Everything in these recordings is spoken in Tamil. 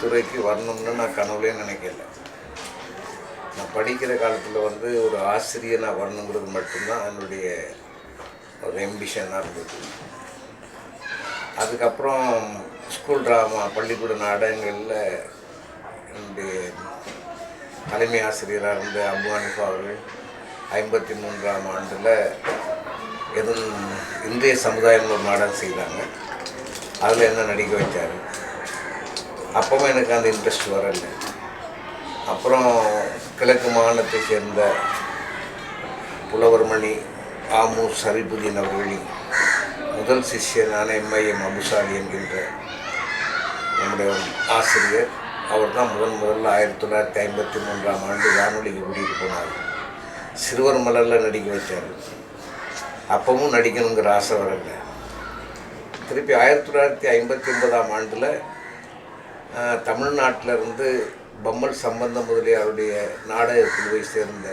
துறைக்கு வரணும்னு நான் கனவுலே நினைக்கல. நான் படிக்கிற காலத்தில் ஒரு ஆசிரியனாக வரணுங்கிறது மட்டும்தான் என்னுடைய ஒரு எம்பிஷனாக இருந்தது. அதுக்கப்புறம் ஸ்கூல் ட்ராமா, பள்ளிக்கூட நாடகங்களில் என்னுடைய தலைமை ஆசிரியராக இருந்த அபு ஹனீஃபா அவர்கள் 53ஆம் ஆண்டில் இந்திய சமுதாயம் ஒரு நாடகம் செய்தாங்க. அதில் என்ன நடிக்க வச்சார். அப்பவும் எனக்கு அந்த இன்ட்ரெஸ்ட் வரலை. அப்புறம் கிழக்கு மாகாணத்தை சேர்ந்த புலவர்மணி ஆமு ஷரீபுதீன் அவர்களின் முதல் சிஷ்யனான எம்ஐஎம் அபுசாலி என்கின்ற நம்முடைய ஆசிரியர், அவர் தான் முதல்ல 1953ஆம் ஆண்டு வானொலிக்கு கூட்டிகிட்டு போனார். சிறுவர் மலரில் நடிக்க வச்சார். அப்பவும் நடிக்கணுங்கிற ஆசை வரல. திருப்பி 1959ஆம் ஆண்டில் தமிழ்நாட்டிலிருந்து பம்மல் சம்பந்த முதலியாருடைய நாடக குழுவை சேர்ந்த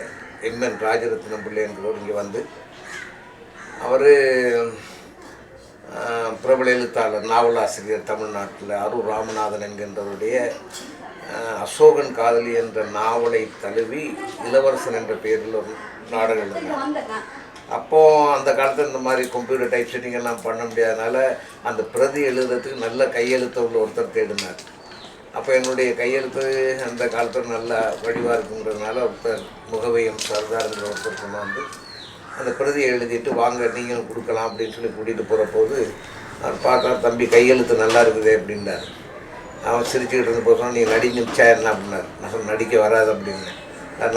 எம்என் ராஜரத்னம் பிள்ளை என்கிறவர் இங்கே வந்து, அவர் பிரபல எழுத்தாளர், நாவலாசிரியர், தமிழ்நாட்டில் அரூர் ராமநாதன் என்கின்றவருடைய அசோகன் காதலி என்ற நாவலை தழுவி இளவரசன் என்ற பெயரில் ஒரு நாடகம் எழுதினார். அப்போது அந்த காலத்தில் இந்த மாதிரி கம்ப்யூட்டர் டைப் செட்டிங் எல்லாம் பண்ண முடியாதனால அந்த பிரதி எழுதுறதுக்கு நல்ல கையெழுத்து உள்ள ஒருத்தர் தேடினார். அப்போ என்னுடைய கையெழுத்து அந்த காலத்தில் நல்லா வடிவாக இருக்குங்கிறதுனால ஒருத்தர் முகவையம் சர்தார்ங்கிற ஒருத்தர் கொண்டாந்து அந்த பிரதியை எழுதிட்டு வாங்க நீங்களும் கொடுக்கலாம் அப்படின்னு சொல்லி கூட்டிகிட்டு போகிற போது நான் பார்த்தா, தம்பி கையெழுத்து நல்லா இருக்குது அப்படின்னார். அவன் சிரிச்சுக்கிட்டு இருந்த போது நீ நடிச்சா என்ன அப்படின்னார். நான் சொன்ன நடிக்க வராது அப்படின்னேன்.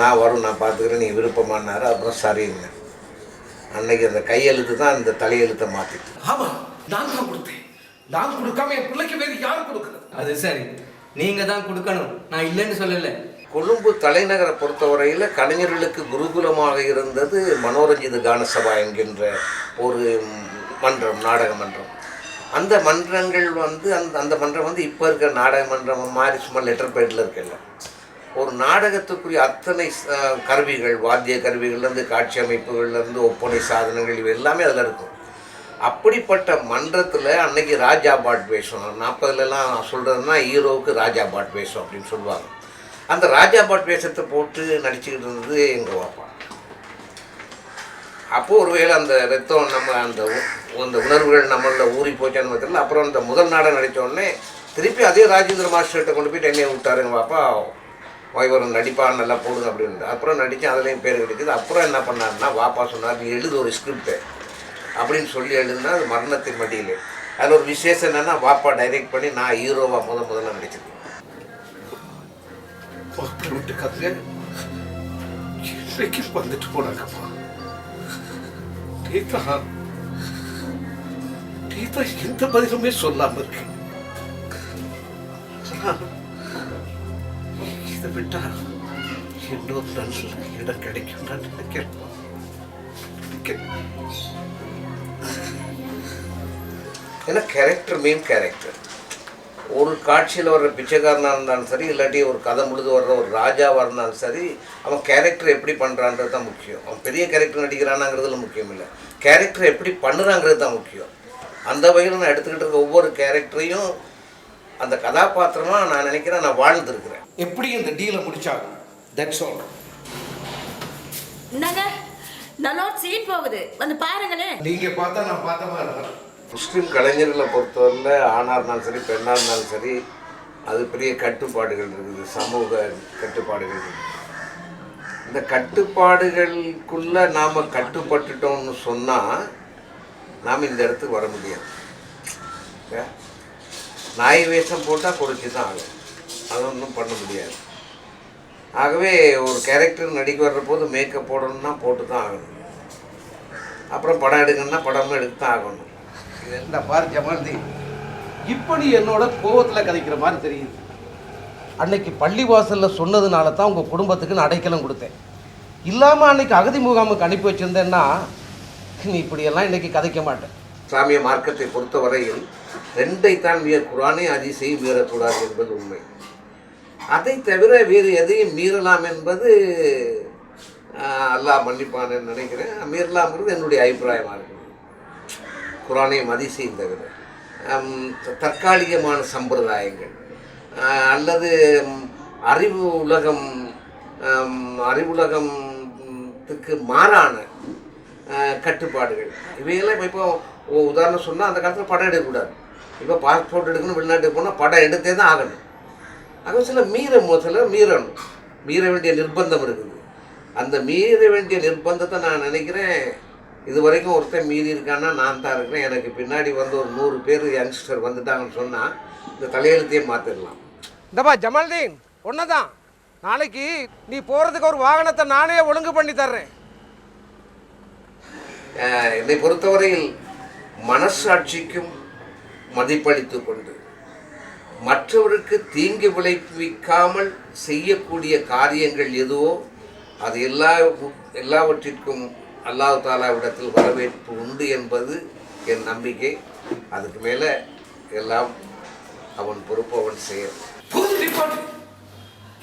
நான் வரும், நான் பார்த்துக்கிறேன், நீ விருப்பமானார். அப்புறம் சரிங்க. அன்னைக்கு அந்த கையெழுத்து தான் அந்த தலையெழுத்தை மாற்றிட்டு. ஆமாம், நான் தான் கொடுத்தேன். நான் கொடுக்காம என் பிள்ளைக்கு வேறு யாரும் கொடுக்குறது? அது சரி, நீங்கள் தான் கொடுக்கணும், நான் இல்லைன்னு சொல்லலை. கொழும்பு தலைநகரை பொறுத்தவரையில் கலைஞர்களுக்கு குருகுலமாக இருந்தது மனோரஞ்சித கானசபா என்கின்ற ஒரு மன்றம், நாடக மன்றம். அந்த மன்றங்கள் அந்த மன்றம் இப்போ இருக்கிற நாடக மன்றம் மாதிரி சும்மா லெட்டர் பேடில் இருக்கல. ஒரு நாடகத்துக்குரிய அத்தனை கருவிகள், வாத்திய கருவிகள்லேருந்து காட்சி அமைப்புகள்லேருந்து ஒப்பனை சாதனங்கள் இவை எல்லாமே அதில் இருக்கும். அப்படிப்பட்ட மன்றத்தில் அன்னைக்கு ராஜா பாட் வேஷம், 40லலாம் சொல்கிறதுனா ஹீரோவுக்கு ராஜா பாட் வேஷம் அப்படின்னு சொல்லுவாங்க. அந்த ராஜா பாட் வேஷத்தை போட்டு நடிச்சுக்கிட்டு இருந்தது எங்கள் வாப்பா. அப்போது ஒருவேளை அந்த ரத்தம் நம்ம அந்த உணர்வுகள் நம்மளில் ஊறி போச்சான்னு தெரியல. அப்புறம் அந்த முதல் நாடகம் நடித்தோடனே திருப்பி அதே ராஜேந்திர மாஸ்டர்கிட்ட கொண்டு போய்ட்டு என்னையை விட்டார். எங்கள் பாப்பா வைவரம் நடிப்பான்னு நல்லா போடுங்க அப்படின்னு. அப்புறம் நடித்தேன், அதுலேயும் பேர் கிடைக்குது. அப்புறம் என்ன பண்ணாருன்னா, வாப்பா சொன்னார், நீ எழுது ஒரு ஸ்கிரிப்டு அப்படின்னு சொல்லி எழுதுனா அது மரணத்தின் மடியில். அதில் ஒரு விசேஷம் என்னென்னா, வாப்பா டைரக்ட் பண்ணி நான் ஹீரோவாக முதல்ல நடிச்சிருக்கேன். வந்துட்டு போனாங்கப்பா. எந்த பதிலுமே சொல்லாம இருக்கு. இதை விட்டா இன்னொரு நல்ல இடம் கிடைக்கும் நான் நினைக்கிறேன். ஏன்னா கேரக்டர் மெயின் கேரக்டர். ஒரு காட்சியில் வர்ற பிச்சைக்காரனாக இருந்தாலும் சரி, இல்லாட்டி ஒரு கதை முழுது வர்ற ஒரு ராஜாவாக இருந்தாலும் சரி, அவன் கேரக்டர் எப்படி பண்ணுறான்றது தான் முக்கியம். அவன் பெரிய கேரக்டர் நடிக்கிறானாங்கிறதுல முக்கியம் இல்லை, கேரக்டர் எப்படி பண்ணுறாங்கிறது தான் முக்கியம். அந்த வகையில் நான் எடுத்துக்கிட்டு இருக்க ஒவ்வொரு கேரக்டரையும் அந்த கதாபாத்திரமாக நான் நினைக்கிறேன், நான் வாழ்ந்துருக்கிறேன். எப்படி இந்த டீலை முடிச்சாங்க? That's all. என்னங்க நல்ல சீன் போகுது, வந்து பாருங்களேன். நீங்கள் பார்த்தா நான் பார்த்த மாதிரி இருக்கேன். முஸ்லீம் கலைஞர்களை பொறுத்தவரையில் ஆணாக இருந்தாலும் சரி, பெண்ணாக இருந்தாலும் சரி, அது பெரிய கட்டுப்பாடுகள் இருக்குது, சமூக கட்டுப்பாடுகள் இருக்குது. இந்த கட்டுப்பாடுகளுக்குள்ளே நாம் கட்டுப்பட்டுட்டோம்னு சொன்னால் நாம் இந்த இடத்துக்கு வர முடியாது. நாய் வேஷம் போட்டால் குறைச்சி தான் ஆகும், அது ஒன்றும் பண்ண முடியாது. ஆகவே ஒரு கேரக்டர் நடிக்க வர்ற போது மேக்கப் போடணும்னா போட்டு தான் ஆகணும். அப்புறம் படம் எடுக்கணும்னா படமும் எடுத்து தான் ஆகணும். என்ன பாரு ஜமால்தி, இப்போ நீ என்னோட கோவத்தில் கதைக்கிற மாதிரி தெரியுது. அன்னைக்கு பள்ளிவாசலில் சொன்னதுனால தான் உங்கள் குடும்பத்துக்கு நான் அடைக்கலம் கொடுத்தேன். இல்லாமல் அன்னைக்கு அகதி முகாமுக்கு அனுப்பி வச்சுருந்தேன்னா நீ இப்படியெல்லாம் இன்றைக்கி கதைக்க மாட்டேன். இஸ்லாமிய மார்க்கத்தை பொறுத்தவரையில் ரெண்டைத்தான் குர்ஆனை ஹதீஸையும் மீறக்கூடாது என்பது உண்மை. அதை தவிர வேறு எதையும் மீறலாம் என்பது அல்லாஹ் மன்னிப்பான்னு நினைக்கிறேன். மீறலாம்ங்கிறது என்னுடைய அபிப்பிராயமாக இருக்குது. குர்ஆனையும் ஹதீஸையும் தவிர தற்காலிகமான சம்பிரதாயங்கள், அல்லது அறிவுலகத்துக்கு மாறான கட்டுப்பாடுகள் இவையெல்லாம் இப்போ உதாரணம் சொன்னால் அந்த காலத்தில் படம் எடுக்கக்கூடாது. இப்போ பாஸ்போர்ட் எடுக்கணும், வெளிநாட்டுக்கு போனால் படம் எடுத்தே தான் ஆகணும். ஆக சில மீறணும், மீற வேண்டிய நிர்பந்தம் இருக்குது. அந்த மீற வேண்டிய நிர்பந்தத்தை நான் நினைக்கிறேன் இது வரைக்கும் ஒருத்தர் மீறி இருக்கான்னா நான் தான் இருக்கிறேன். எனக்கு பின்னாடி வந்து ஒரு 100 பேர் யங்ஸ்டர் வந்துட்டாங்கன்னு சொன்னால் இந்த தலையெழுத்தையே மாற்றிடலாம். இந்தப்பா ஜமால்தீன், ஒன்றுதான், நாளைக்கு நீ போகிறதுக்கு ஒரு வாகனத்தை நானே ஒழுங்கு பண்ணி தர்றேன். என்னை பொறுத்தவரையில் மனசாட்சிக்கும் மதிப்பளித்து கொண்டு மற்றவருக்கு தீங்கு விளைவிக்காமல் செய்யக்கூடிய காரியங்கள் எதுவோ அது எல்லாவற்றிற்கும் அல்லாஹ் தாலாவிடத்தில் வரவேற்பு உண்டு என்பது என் நம்பிக்கை. அதுக்கு மேலே எல்லாம் அவன் பொறுப்பு, அவன் செய்ய.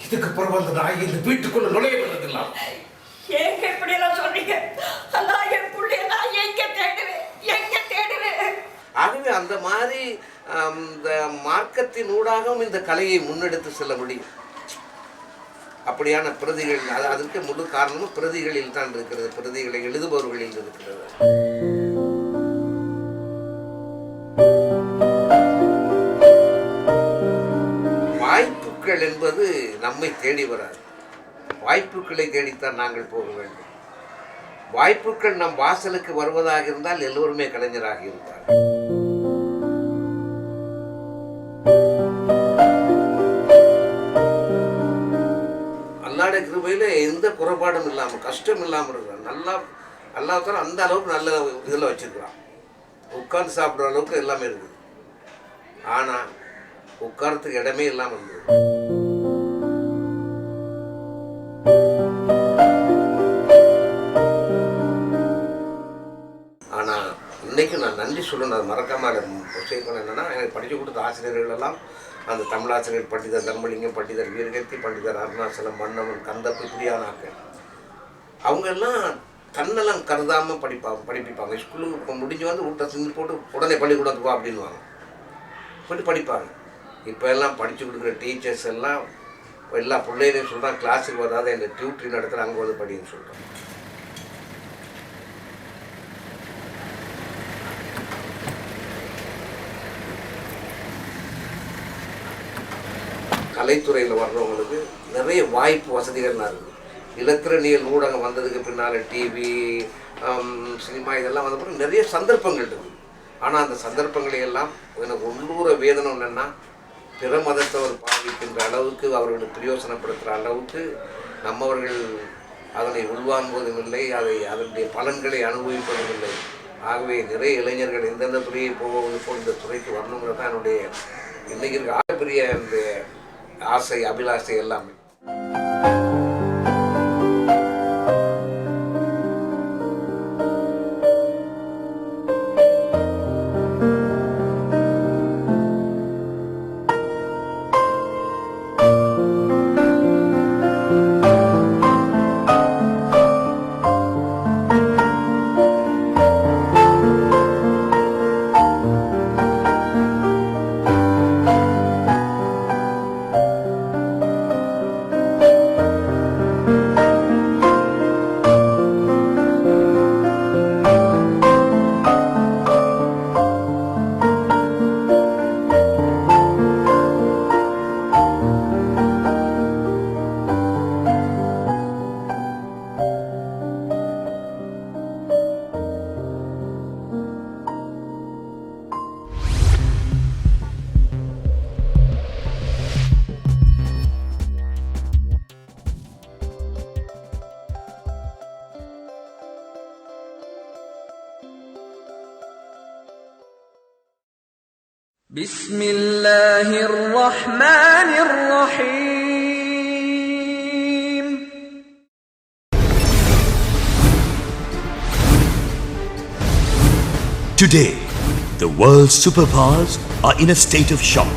இதுக்கு பரவாயில்ல, நான் இந்த வீட்டுக்குள்ள நுழைய வேண்டியதில்லாம். ஏங்க இப்படி எல்லாம் சொல்றீங்க? அல்லாஹ் என் புள்ளைய நான் எங்க தேடுவேன்? ஆகவே அந்த மாதிரி இந்த மார்க்கத்தின் ஊடாகவும் இந்த கலையை முன்னெடுத்து செல்ல முடியும். அப்படியான பிரதிகள், அதற்கு முழு காரணமும் பிரதிகளில் தான் இருக்கிறது, பிரதிகளை எழுதுபவர்களில் இருக்கிறது. வாய்ப்புகள் என்பது நம்மை தேடி வராது, வாய்ப்புகளை தேடித்தான் நாங்கள் போக வேண்டும். வாய்ப்புகள் நம் வாசலுக்கு வருவதாக இருந்தால் எல்லோருமே கலைஞராக இருப்பார்கள். அல்லாஹ்வுடைய கிருபையில எந்த குறைபாடும் இல்லாமல், கஷ்டம் இல்லாமல் இருக்கிறான். நல்லா அல்லாஹ் அந்த அளவுக்கு நல்ல இதில் வச்சிருக்கிறான். உட்கார்ந்து சாப்பிட்ற அளவுக்கு எல்லாமே இருக்குது. ஆனால் உட்காரத்துக்கு இடமே இல்லாமல் இருந்தது. ஆனால் இன்னைக்கு நான் நன்றி சொல்லணும், அது மறக்காம செய்யணும். என்னன்னா, எனக்கு படித்து கொடுத்த ஆசிரியர்கள் எல்லாம் அந்த தமிழாசிரியர் பண்டிதர் தர்மலிங்கம், பண்டிதர் வீரகத்தி, பண்டிதர் அருணாசலம், மன்னவன், கந்தப்பு, இப்படியானாக்கள் அவங்கெல்லாம் தன்னெல்லாம் கருதாமல் படிப்பிப்பாங்க. ஸ்கூலுக்கு முடிஞ்சு வந்து வீட்டை செஞ்சு போட்டு உடனே பள்ளிக்கூடத்துக்கு வா அப்படின்வாங்க, போய்ட்டு படிப்பாங்க. இப்போ எல்லாம் படித்து கொடுக்குற டீச்சர்ஸ் எல்லாம் எல்லா பிள்ளைகளையும் சொல்கிறான், கிளாஸுக்கு வராத எங்கள் டியூட்ரி நடத்துகிற அங்கே வந்து படின்னு சொல்கிறோம். கலைத்துறையில் வர்றவங்களுக்கு நிறைய வாய்ப்பு வசதிகள்லாம் இருக்குது. இலத்திரனியல் ஊடகம் வந்ததுக்கு பின்னால் டிவி, சினிமா இதெல்லாம் வந்த பிறகு நிறைய சந்தர்ப்பங்கள் இருக்குது. ஆனால் அந்த சந்தர்ப்பங்களை எல்லாம் எனக்கு உள்ளூர வேதனை என்னென்னா, பிற மதத்தவர் பாதிக்கின்ற அளவுக்கு, அவர்களுக்கு பிரயோசனப்படுத்துகிற அளவுக்கு நம்மவர்கள் அதனை உள்வாங்குவதும் இல்லை, அதனுடைய பலன்களை அனுபவிப்பதும் இல்லை. ஆகவே நிறைய இளைஞர்கள் எந்தெந்த துறையை போவது போல் இந்த துறைக்கு வரணுங்கிறது தான் என்னுடைய இன்றைக்கு இருக்க ஆகப்பெரிய இந்த ஆசை, அபிலாசை எல்லாமே. بسم الله الرحمن الرحيم. Today, the world's superpowers are in a state of shock.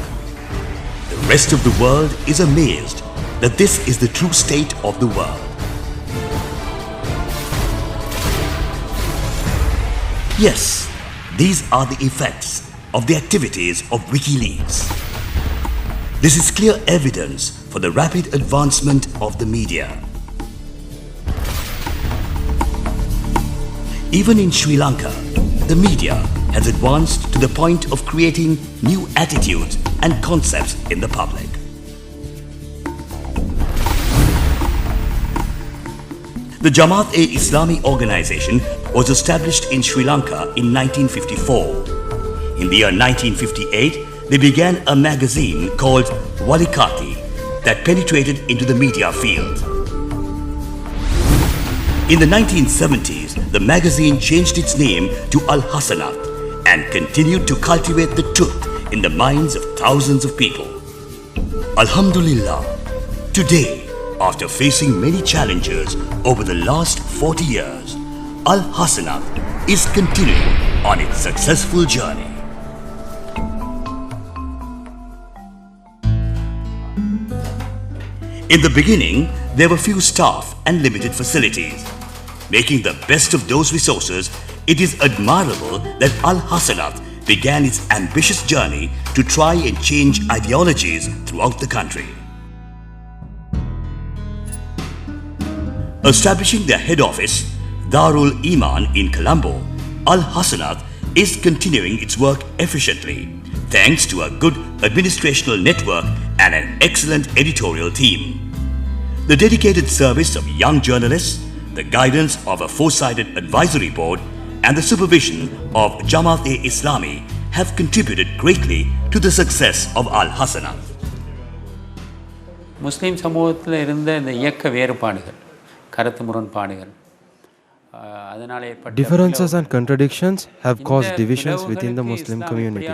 The rest of the world is amazed that this is the true state of the world. Yes, these are the effects of the activities of WikiLeaks. This is clear evidence for the rapid advancement of the media. Even in Sri Lanka, the media has advanced to the point of creating new attitudes and concepts in the public. The Jamaat-e-Islami organization was established in Sri Lanka in 1954. In the year 1958, they began a magazine called Walikati that penetrated into the media field. In the 1970s, the magazine changed its name to Al-Hasanat and continued to cultivate the truth in the minds of thousands of people. Alhamdulillah, today, after facing many challenges over the last 40 years, Al-Hasanat is continuing on its successful journey. In the beginning, there were few staff and limited facilities. Making the best of those resources, it is admirable that Al-Hasanat began its ambitious journey to try and change ideologies throughout the country. Establishing their head office, Darul Iman in Colombo, Al-Hasanat is continuing its work efficiently thanks to a good administrational network and an excellent editorial team. The dedicated service of young journalists, the guidance of a four-sided advisory board, and the supervision of Jamaat-e-Islami have contributed greatly to the success of Al-Hasanat. முஸ்லீம் சமூகத்தில் இருந்த இந்த இயக்க வேறுபாடுகள் கருத்து முரண்பாடுகள் அதனால ஏற்பட்ட Differences and contradictions have caused divisions within the Muslim community.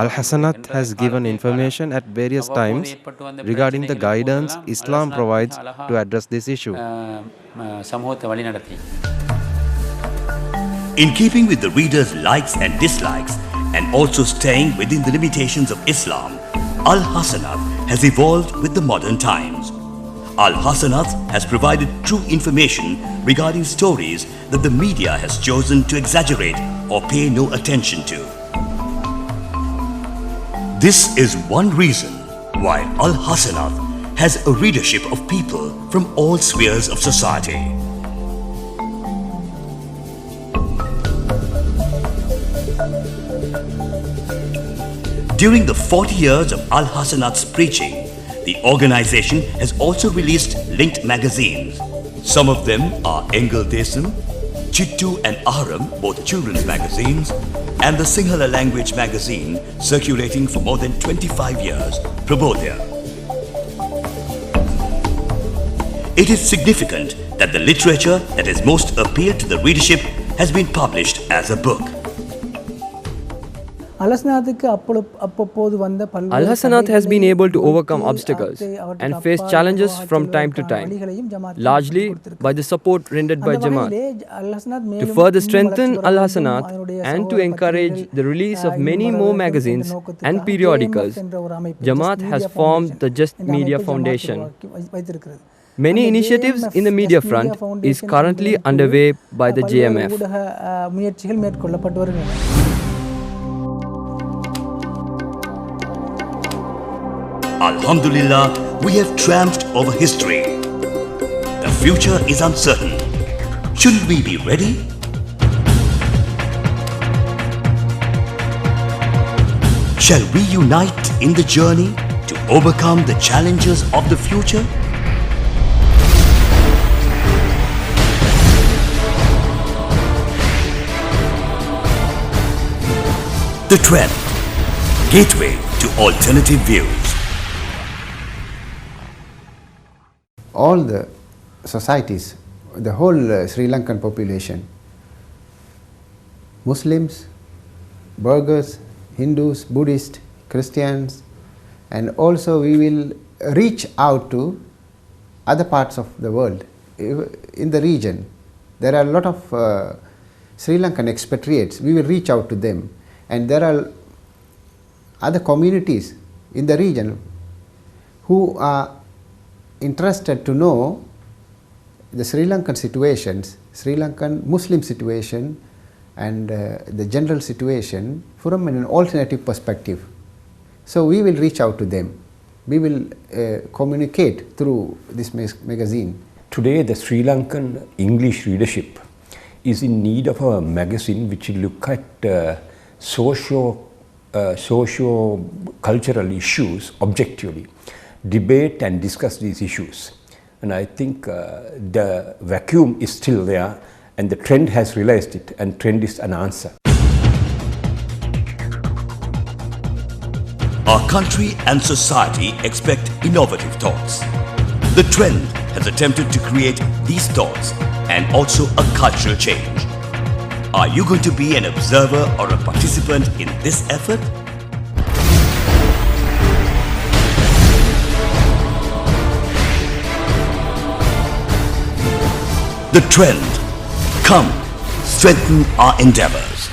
Al-Hasanat has given information at various times regarding the guidance Islam provides to address this issue. சமூகத்தை வழிநடத்தி In keeping with the readers' likes and dislikes and also staying within the limitations of Islam, Al-Hasanat has evolved with the modern times. Al-Hasanat has provided true information regarding stories that the media has chosen to exaggerate or pay no attention to. This is one reason why Al-Hasanat has a readership of people from all spheres of society. During the 40 years of Al-Hasanat's preaching, the organization has also released linked magazines. Some of them are Engel Desam, Chittu and Aram, both children's magazines, and the Sinhala language magazine circulating for more than 25 years, Prabodhya. It is significant that the literature that has most appealed to the readership has been published as a book. Al-Hasanat has been able to overcome obstacles and face challenges from time to time, largely by the support rendered by Jamaat. To further strengthen Al-Hasanat and to encourage the release of many more magazines and periodicals, Jamaat has formed the Just Media Foundation. Many initiatives in the media front is currently underway by the JMF. Alhamdulillah, we have triumphed over history. The future is uncertain. Shouldn't we be ready? Shall we unite in the journey to overcome the challenges of the future? The Trend, gateway to alternative views. All the societies, the whole Sri Lankan population, Muslims, Burghers, Hindus, Buddhists, Christians, and also we will reach out to other parts of the world. In the region, there are a lot of Sri Lankan expatriates. We will reach out to them, and there are other communities in the region who are interested to know the Sri Lankan situations, Sri Lankan Muslim situation, and the general situation from an alternative perspective. So we will reach out to them we will communicate through this magazine. Today, the Sri Lankan English readership is in need of a magazine which will look at socio-cultural issues objectively, debate and discuss these issues. And I think the vacuum is still there, and the trend has realized it, and trend is an answer. Our country and society expect innovative thoughts. The trend has attempted to create these thoughts and also a cultural change. Are you going to be an observer or a participant in this effort? The trend. Come, strengthen our endeavors.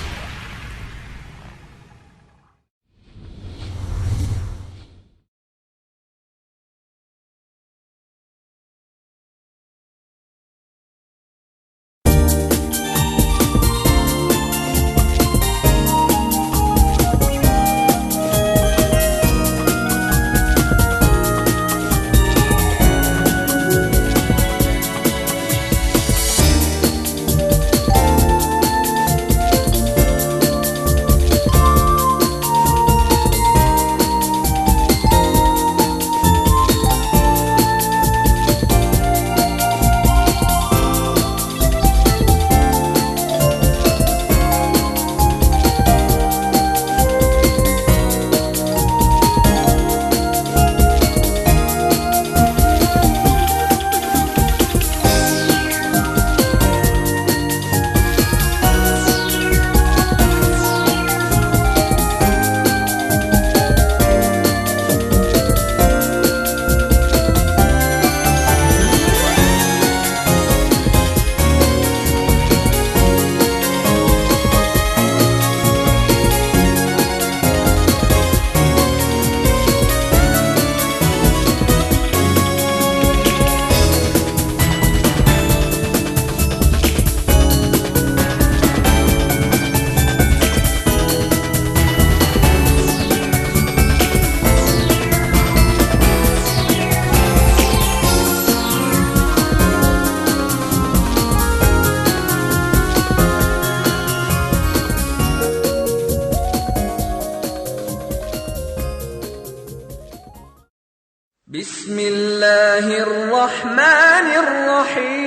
بسم الله الرحمن الرحيم.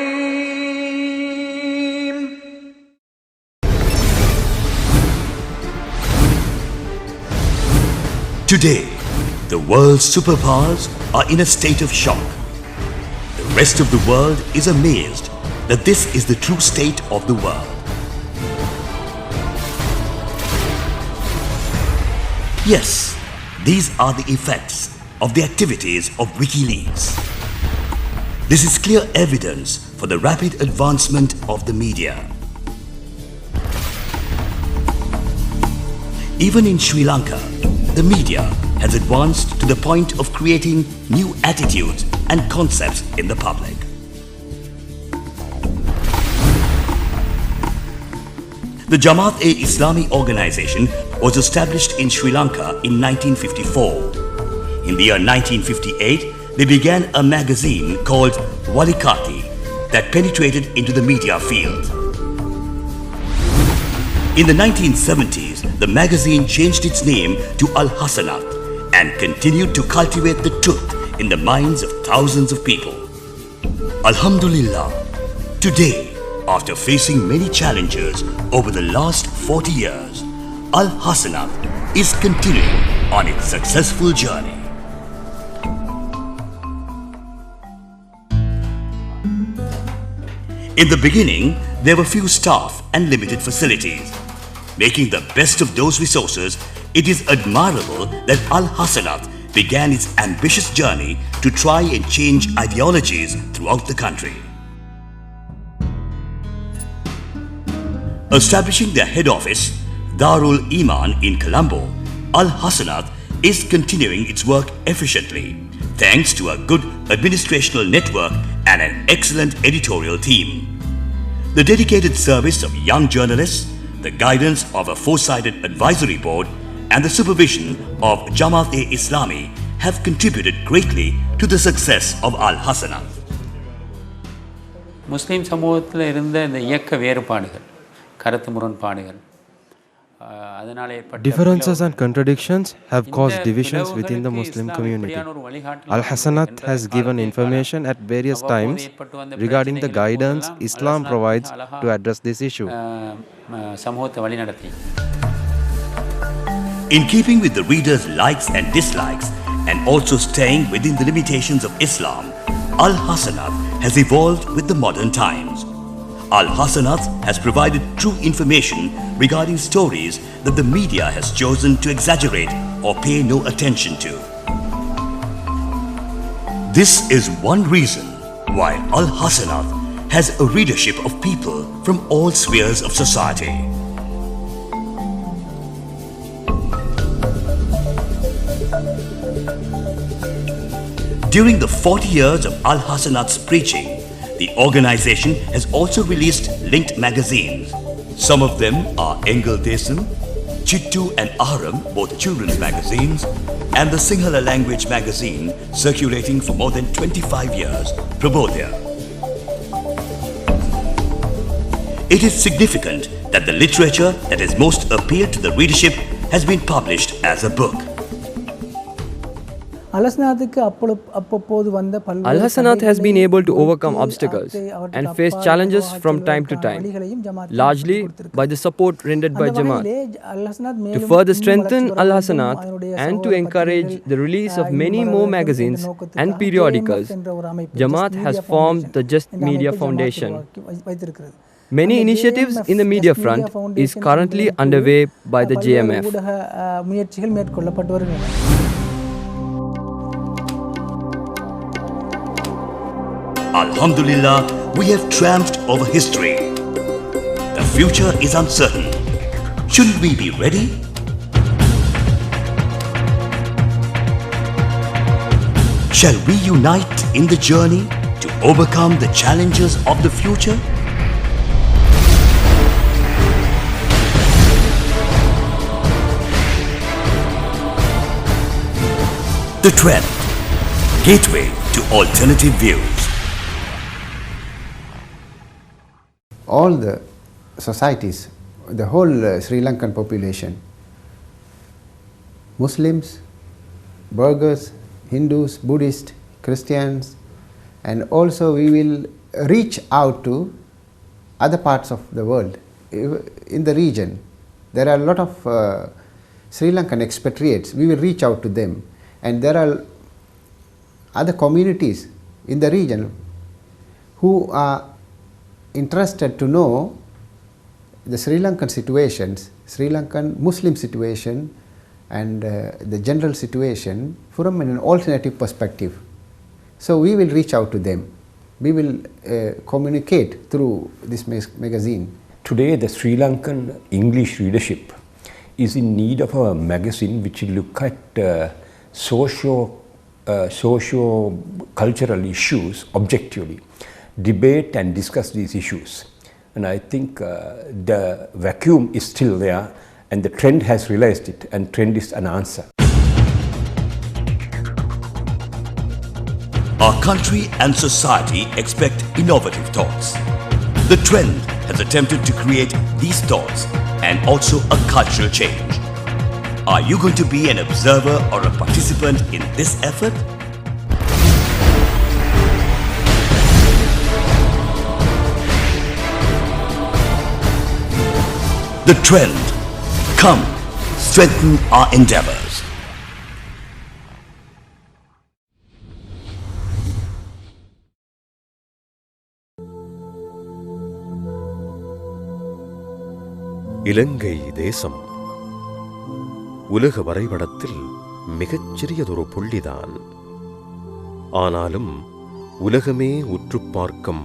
Today, the world's superpowers are in a state of shock. The rest of the world is amazed that this is the true state of the world. Yes, these are the effects of the activities of WikiLeaks. This is clear evidence for the rapid advancement of the media. Even in Sri Lanka, the media has advanced to the point of creating new attitudes and concepts in the public. The Jamaat-e-Islami organization was established in Sri Lanka in 1954. In the year 1958, they began a magazine called Walikati that penetrated into the media field. In the 1970s, the magazine changed its name to Al Hasanat and continued to cultivate the truth in the minds of thousands of people. Alhamdulillah, today, after facing many challenges over the last 40 years, Al Hasanat is continuing on its successful journey. In the beginning, there were few staff and limited facilities. Making the best of those resources, it is admirable that Al Hasanat began its ambitious journey to try and change ideologies throughout the country. Establishing their head office, Darul Iman in Colombo, Al Hasanat is continuing its work efficiently, thanks to a good administrational network and an excellent editorial team. The dedicated service of young journalists, the guidance of a four-sided advisory board, and the supervision of Jamaat-e-Islami have contributed greatly to the success of Al-Hasanat. முஸ்லீம் சமூகத்தில் இருந்த இந்த இயக்க வேறுபாடுகள், கருத்து முரண்பாடுகள், அதனால் ஏற்பட்ட Differences and contradictions have caused divisions within the Muslim community. Al-Hasanat has given information at various times regarding the guidance Islam provides to address this issue. சமூகத்தை வழிநடத்தி In keeping with the reader's likes and dislikes, and also staying within the limitations of Islam, Al-Hasanat has evolved with the modern times. Al-Hasanat has provided true information regarding stories that the media has chosen to exaggerate or pay no attention to. This is one reason why Al-Hasanat has a readership of people from all spheres of society. During the 40 years of Al-Hasanat's preaching, the organization has also released linked magazines. Some of them are Engel Desam, Chittu and Aram, both children's magazines, and the Sinhala language magazine circulating for more than 25 years, Prabodhya. It is significant that the literature that has most appealed to the readership has been published as a book. Al-Hasanat has been able to overcome obstacles and face challenges from time to time, largely by the support rendered by Jamaat. To further strengthen Al-Hasanat and to encourage the release of many more magazines and periodicals, Jamaat has formed the Just Media Foundation. Many initiatives in the media front is currently underway by the JMF. Alhamdulillah, we have triumphed over history. The future is uncertain. Shouldn't we be ready? Shall we unite in the journey to overcome the challenges of the future? The Trend, gateway to alternative views. All the societies, the whole Sri Lankan population, Muslims, Burghers, Hindus, Buddhists, Christians, and also we will reach out to other parts of the world. In the region, there are a lot of Sri Lankan expatriates. We will reach out to them, and there are other communities in the region who are interested to know the Sri Lankan situations, Sri Lankan Muslim situation, and the general situation from an alternative perspective. So we will reach out to them. We will communicate through this magazine. Today the Sri Lankan English readership is in need of a magazine which will look at socio-cultural issues objectively, debate and discuss these issues. And I think the vacuum is still there, and the trend has realized it, and trend is an answer. Our country and society expect innovative thoughts. The Trend has attempted to create these thoughts and also a cultural change. Are you going to be an observer or a participant in this effort? The Trend. Come, strengthen our endeavors. இலங்கை தேசம் உலக வரைபடத்தில் மிகச்சிறியதொரு புள்ளிதான். ஆனாலும் உலகமே உற்று பார்க்கும்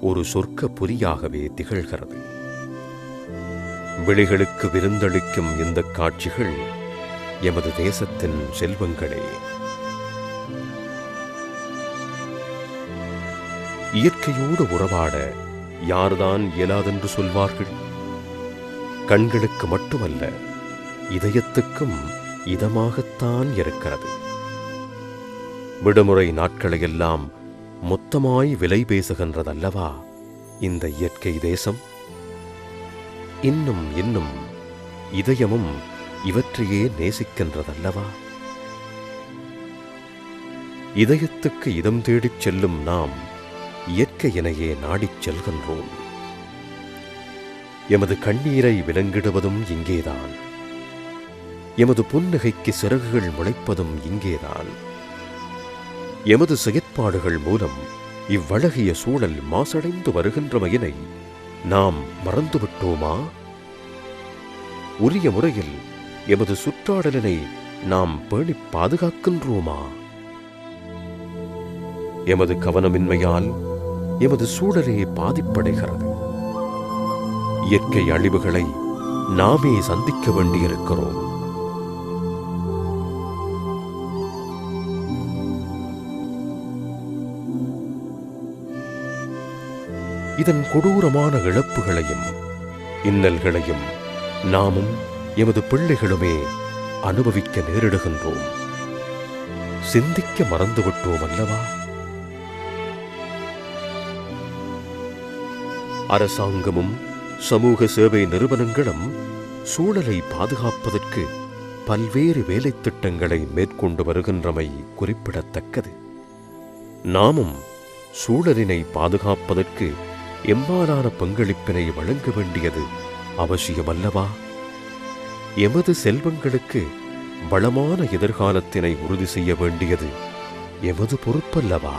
ஒரு சொர்க்க புரியாகவே திகழ்கிறது. விழிகளுக்கு விருந்தளிக்கும் இந்த காட்சிகள் எமது தேசத்தின் செல்வங்களே. இயற்கையோடு உறவாட யார்தான் இயலாதென்று சொல்வார்கள்? கண்களுக்கு மட்டுமல்ல, இதயத்துக்கும் இதமாகத்தான் இருக்கிறது. விடுமுறை நாட்களையெல்லாம் மொத்தமாய் விலை பேசுகின்றதல்லவா இந்த இயற்கை தேசம்? இன்னும் இன்னும் இதயமும் இவற்றையே நேசிக்கின்றதல்லவா? இதயத்துக்கு இதம் தேடிச் செல்லும் நாம் இயற்கையினையே நாடிச் செல்கின்றோம். எமது கண்ணீரை விலங்கிடுவதும் இங்கேதான். எமது புன்னகைக்கு சிறகுகள் முளைப்பதும் இங்கேதான். எமது செயற்பாடுகள் மூலம் இவ்வழகிய சூழல் மாசடைந்து வருகின்றமையினை நாம் மறந்துவிட்டோமா? உரிய முறையில் எமது சுற்றாடலினை நாம் பேணிப் பாதுகாக்கின்றோமா? எமது கவனமின்மையால் எமது சூழலே பாதிப்படைகிறது. இயற்கை அழிவுகளை நாமே சந்திக்க வேண்டியிருக்கிறோம். இதன் கொடூரமான இழப்புகளையும் இன்னல்களையும் நாமும் எமது பிள்ளைகளுமே அனுபவிக்க நேரிடுகின்றோம். சிந்திக்க மறந்துவிட்டோம் அல்லவா? அரசாங்கமும் சமூக சேவை நிறுவனங்களும் சூழலை பாதுகாப்பதற்கு பல்வேறு வேலைத் திட்டங்களை மேற்கொண்டு வருகின்றமை குறிப்பிடத்தக்கது. நாமும் சூழலினை பாதுகாப்பதற்கு எம்மாலான பங்களிப்பினை வழங்க வேண்டியது அவசியமல்லவா? எமது செல்வங்களுக்கு வளமான எதிர்காலத்தினை உறுதி செய்ய வேண்டியது எமது பொறுப்பல்லவா?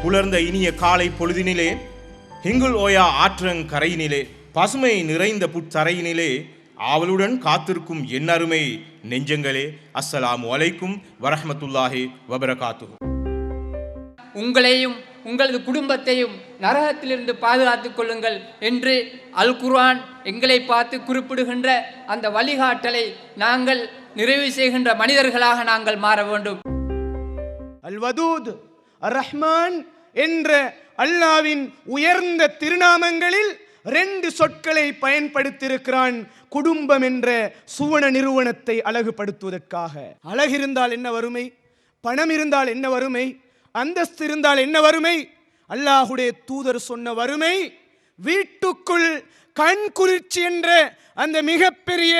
புலர்ந்த இனிய காலை பொழுதினிலே ஹிங்குல் ஓயா ஆற்றங்கரையினிலே பசுமை நிறைந்த புத்தரையினிலே ஆவலுடன் காத்திருக்கும் எண்ணருமை நெஞ்சங்களே, அஸ்ஸலாமு அலைக்கும் வரஹ்மத்துல்லாஹி வபரகாத்துஹு. உங்களையும் உங்களது குடும்பத்தையும் நரகத்திலிருந்து பாதுகாத்துக் கொள்ளுங்கள் என்று அல் குர்ஆன் எங்களை பார்த்து குறிப்பிடுகின்ற அந்த வழிகாட்டலை நாங்கள் நிறைவு செய்கின்ற மனிதர்களாக நாங்கள் மாற வேண்டும். அல் வதூத் அர் ரஹ்மான் என்ற அல்லாவின் உயர்ந்த திருநாமங்களில் 2 சொற்களை பயன்படுத்தியிருக்கிறான் குடும்பம் என்ற சுவன நிறுவனத்தை அழகுபடுத்துவதற்காக. அழகு இருந்தால் என்ன வறுமை, பணம் இருந்தால் என்ன வறுமை, அந்தஸ்து இருந்தால் என்ன வறுமை? அல்லாஹுடைய தூதர் சொன்ன வறுமை வீட்டுக்குள் கண் குளிர்ச்சி என்ற அந்த மிகப்பெரிய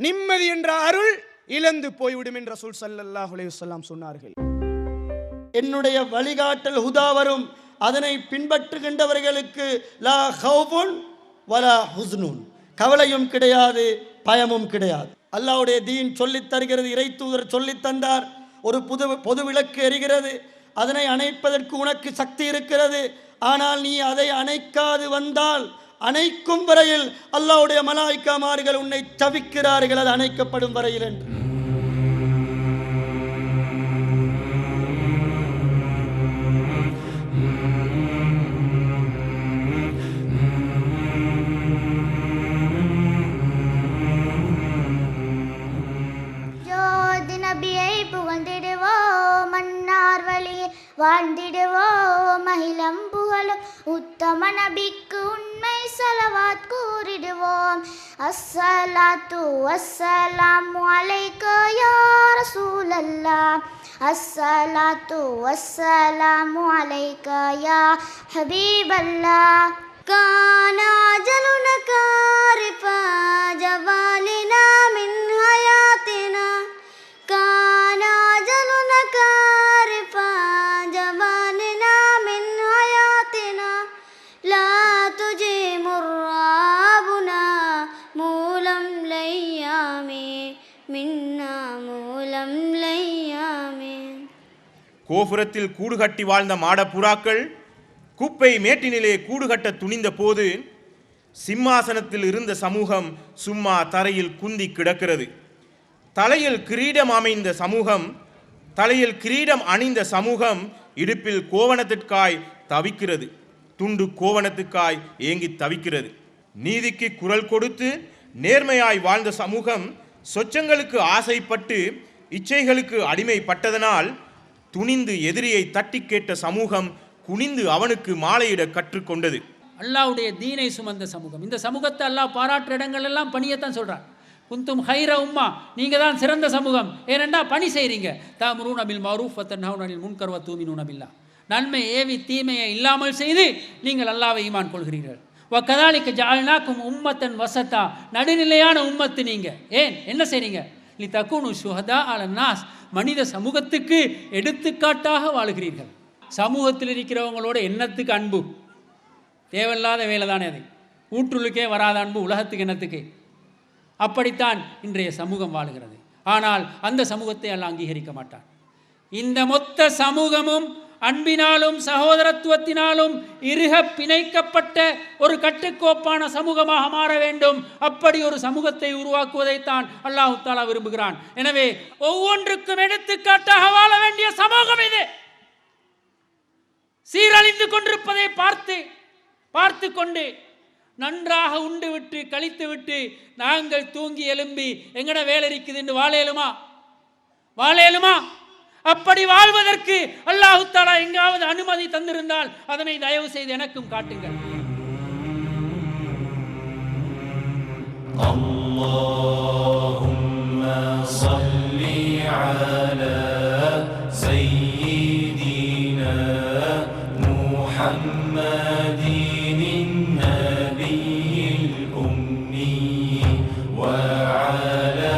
நிம்மதி என்ற அருள் இழந்து போய்விடும் என்ற ரசூல் ஸல்லல்லாஹு அலைஹி வஸல்லம் சொன்னார்கள். என்னுடைய வழிகாட்டல் ஹுதா வரும், அதனை பின்பற்றுகின்றவர்களுக்கு லா ஹவுஃபுன் வலா ஹுஸ்னுன், கவலையும் கிடையாது பயமும் கிடையாது. அல்லாஹ்வுடைய தீன் சொல்லித் தருகிறது, இறை தூதர் சொல்லித் தந்தார். ஒரு பொது விளக்கு எரிகிறது, அதனை அணைப்பதற்கு உனக்கு சக்தி இருக்கிறது. ஆனால் நீ அதை அணைக்காது வந்தால் அணைக்கும் வரையில் அல்லாஹ்வுடைய மலாயிக்காமார்கள் உன்னை தவிக்கிறார்கள், அது அணைக்கப்படும் வரையில் என்று. வாழ்ந்திடுவோம் மகிழம் புகழும் உத்தம நபிக்கு உண்மை ஸலவாத் கூறிடுவோம். அஸ்ஸலாத்து வஸ்ஸலாமு அலைக யா ரசூலல்லாஹ், அஸ்ஸலாத்து வஸ்ஸலாமு அலைக யா ஹபீபல்லாஹ். கானா ஜலுனா காரிஃபா ஜவாலினா மின் ஹயாத்தினா, கானா ஜலுனா காரிஃபா ஜவாலினா மின் ஹயாத்தினா, லா துஜி முர்ராபுனா மூலம் லையாமே மின்னா மூலம் லையாமே. கோபுரத்தில் கூடு கட்டி வாழ்ந்த மாடப்புறாக்கள் குப்பை மேட்டினிலே கூடு கட்ட துணிந்த போது சிம்மாசனத்தில் இருந்த சமூகம் சும்மா தரையில் குந்தி கிடக்கிறது. தலையில் கிரீடம் அணிந்த சமூகம் இடுப்பில் கோவணத்திற்காய் தவிக்கிறது. துண்டு கோவணத்துக்காய் ஏங்கி தவிக்கிறது. நீதிக்கு குரல் கொடுத்து நேர்மையாய் வாழ்ந்த சமூகம் சொச்சங்களுக்கு ஆசைப்பட்டு இச்சைகளுக்கு அடிமைப்பட்டதனால் துணிந்து எதிரியை தட்டி கேட்ட சமூகம் குனிந்து அவனுக்கு மாலையிட கற்றுக்கொண்டது. அல்லாஹ்வுடைய தீனை சுமந்த சமூகம். இந்த சமூகத்தை அல்லாஹ் பாராட்டுற இடங்கள் எல்லாம் பணியத்தான் சொல்றான். குந்தும் ஹைர உம்மா, நீங்க தான் சிறந்த சமூகம். ஏனென்றா பணி செய்றீங்க. தஅமுரூன பில் மஅரூஃப் வ தன்ஹவுன அனில் முன்கர் வ தூமினூன பில்லாஹ். நன்மை ஏவி தீமையை இல்லாமல் செய்து நீங்கள் அல்லாஹ்வை ஈமான் கொள்கிறீர்கள். வ கதாலிக ஜஅல்னாக்கும் உம்மத்தன் வஸதா, நடுநிலையான உம்மத்து நீங்க. ஏன் என்ன செய்றீங்க? லி தகுனு ஷுஹதா அலன் நாஸ், மனித சமூகத்துக்கு எடுத்துக்காட்டாக வாழுகிறீர்கள். சமூகத்தில் இருக்கிறவங்களோட என்னத்துக்கு அன்பு? தேவையில்லாத வேலை தானே அது. ஊற்றுலுக்கே வராத அன்பு உலகத்துக்கு என்னத்துக்கு? அப்படித்தான் இன்றைய சமூகம் வாழுகிறது. ஆனால் அந்த சமூகத்தை அல்லாஹ் அங்கீகரிக்க மாட்டான். இந்த மொத்த சமூகமும் அன்பினாலும் சகோதரத்துவத்தினாலும் இறுக பிணைக்கப்பட்ட ஒரு கட்டுக்கோப்பான சமூகமாக மாற வேண்டும். அப்படி ஒரு சமூகத்தை உருவாக்குவதைத்தான் அல்லாஹ் தஆலா விரும்புகிறான். எனவே ஒவ்வொன்றுக்கும் எடுத்துக்காட்டாக வாழ வேண்டிய சமூகம் இது. சீரழிந்து கொண்டிருப்பதை பார்த்து கொண்டு நன்றாக உண்டு விட்டு கழித்து விட்டு நாங்கள் தூங்கி எழும்பி எங்கட வேலை இருக்குது என்று வாழேலுமா? அப்படி வாழ்வதற்கு அல்லாஹ் தஆலா எங்காவது அனுமதி தந்திருந்தால் அதனை தயவு செய்து எனக்கும் காட்டுங்கள். அல்லாஹும்ம ஸல்லி அலா சய்யிதினா முஹம்மதின் நபியில் உம்மி வ அலா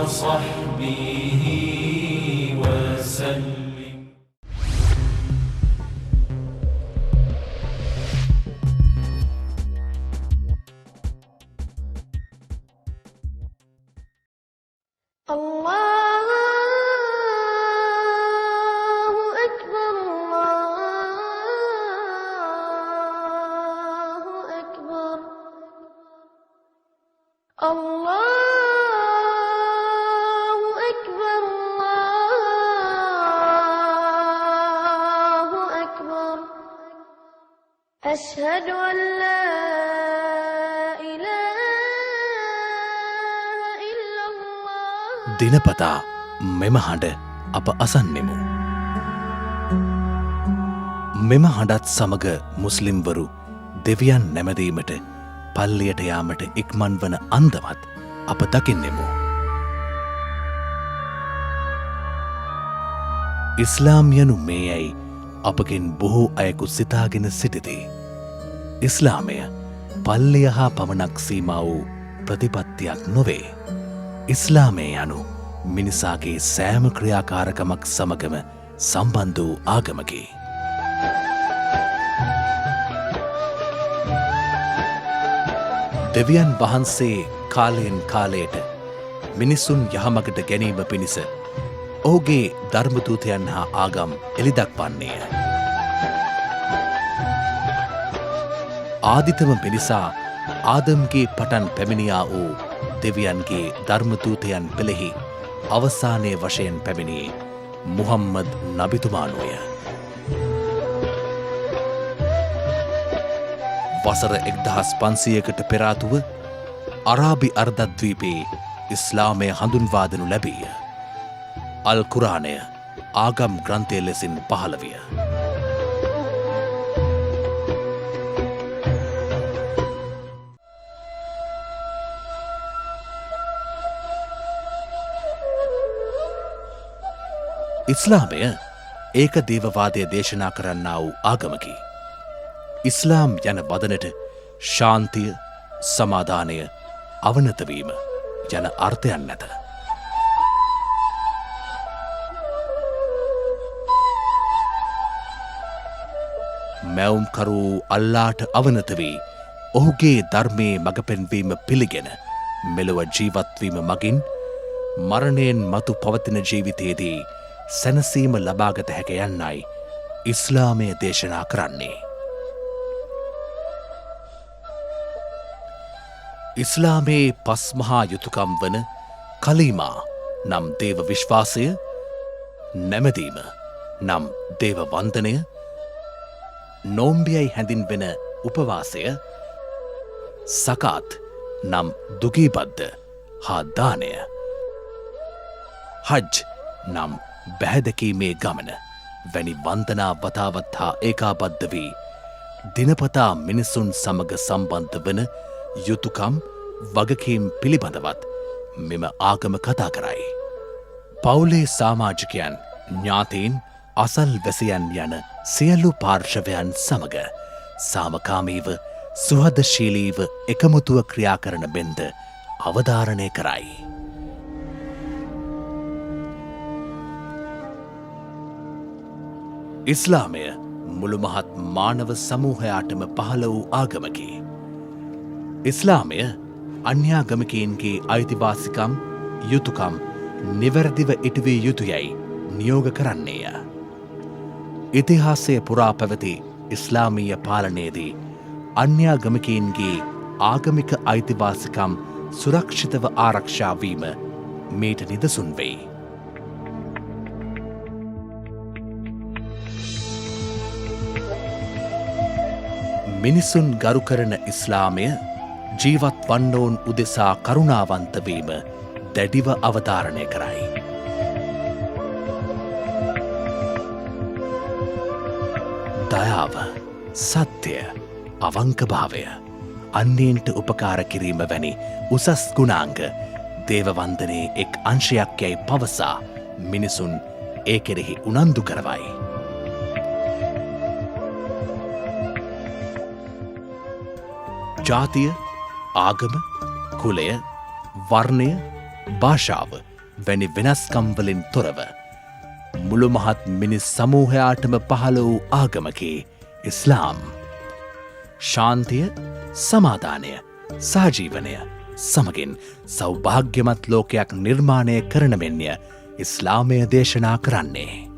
وصحبه وسلم. الله أكبر الله أكبر الله أشهد أن لا إله إلا الله. දිනපතා මෙම හඬ අප අසන්නෙමු. මෙම හඬත් සමග මුස්ලිම්වරු දෙවියන් නැමදීමට පල්ලියට යාමට ඉක්මන් වන අන්දමත් අප දකින්නෙමු. ඉස්ලාම් යනු මේ යැයි අපගෙන් බොහෝ අයකු සිතාගෙන සිටිති. ඉස්ලාමය පල්ලිය හා පමණක් සීමා වූ ප්‍රතිපත්තියක් නොවේ. ඉස්ලාමය යනු මිනිසාගේ සෑම ක්‍රියාකාරකමක් සමගම සම්බන්ධ වූ ආගමකි. දෙවියන් වහන්සේ කාලයෙන් කාලයට මිනිසුන් යහමගට ගැනීම පිණිස ඔහුගේ ධර්මදූතයන් හා ආගම් එළිදක්වන්නේය. ආදිතම පිණිසා ආදම්ගේ පටන් පැමිණියා වූ දෙවියන්ගේ ධර්මදූතයන් පෙළෙහි අවසානයේ වශයෙන් පැමිණියේ මුහම්මද් නබිතුමානුය. වසර 1500කට පෙරාතුව අරාබි අර්ධද්වීපයේ ඉස්ලාමය හඳුන්වා දෙනු ලැබීය. අල් කුරානය ආගම් ග්‍රන්ථය ලෙසින් පහළ විය. ඉස්ලාමය ඒක දේවවාදය දේශනා කරන්නා වූ ආගමකි. ඉස්ලාම් යන වදනට ශාන්තිය, සමාධානය, අවනතවීම යන අර්ථයන් නැත. මැවුම්කරු අල්ලාට අවනත වී ඔහුගේ ධර්මයේ මඟ පෙන්වීම පිළිගෙන මෙලොව ජීවත්වීම මගින් මරණයෙන් මතු පවතින ජීවිතයේදී සැනසීම ලබාගත හැක යන්නයි ඉස්ලාමය දේශනා කරන්නේ. ඉස්ලාමයේ පස් මහා යුතුකම් වන කලීමා නම් දේව විශ්වාසය, නැමදීම නම් දේව වන්දනය, නෝම්බියයි හැඳින්වෙන උපවාසය, සකාත් නම් දුගීබද්ද හා දානය, හජ් නම් බැහැදකීමේ ගමන වැනි වන්දනා වතාවත් හා ඒකාබද්ධ වී දිනපතා මිනිසුන් සමග සම්බන්ධ වන යුතුකම් වගකීම් පිළිබඳවත් මෙම ආගම කතා කරයි. පවුලේ සාමාජිකයන්, ඥාතීන්, අසල් වැසියන් යන සියලු පාර්ශවයන් සමග සාමකාමීව සුහදශීලීව එකමුතුව ක්‍රියා කරන බෙන්ද අවධාරණය කරයි. ඉස්ලාමය මුළු මහත් මානව සමූහයාටම පහළ වූ ආගමකි. ඉස්ලාමය අන්‍යාගමිකයන්ගේ අයිතිවාසිකම්, යුතුකම් නිවැරදිව ඉටුවිය යුතුයයි නියෝග කරන්නේය. ඉතිහාසය පුරා පැවති ඉස්ලාමීය පාලනයේදී අන්‍යාගමිකයන්ගේ ආගමික අයිතිවාසිකම් සුරක්ෂිතව ආරක්ෂා වීම මීට නිදසුන් වෙයි. මිනිසුන් ගරු කරන ඉස්ලාමය ජීවත් වන්නවුන් උදෙසා කරුණාවන්ත වීම දැඩිව අවධාරණය කරයි. දයාව, සත්‍යය, අවංකභාවය, අන්‍යයන්ට උපකාර කිරීම වැනි උසස් ගුණාංග දේවවන්දනයේ එක් අංශයක් යැයි පවසා මිනිසුන් ඒ කෙරෙහි උනන්දු කරවයි. ජාතිය, ආගම, කුලය, වර්ණය, භාෂාව වැනි වෙනස්කම්වලින් තොරව මුළු මහත් මිනිස් සමූහයාටම පහළ වූ ආගමකි ඉස්ලාම්. ශාන්තිය, සමාධානය, සහජීවනය සමගින් සෞභාග්‍යමත් ලෝකයක් නිර්මාණය කරන මෙන්ය ඉස්ලාමය දේශනා කරන්නේ.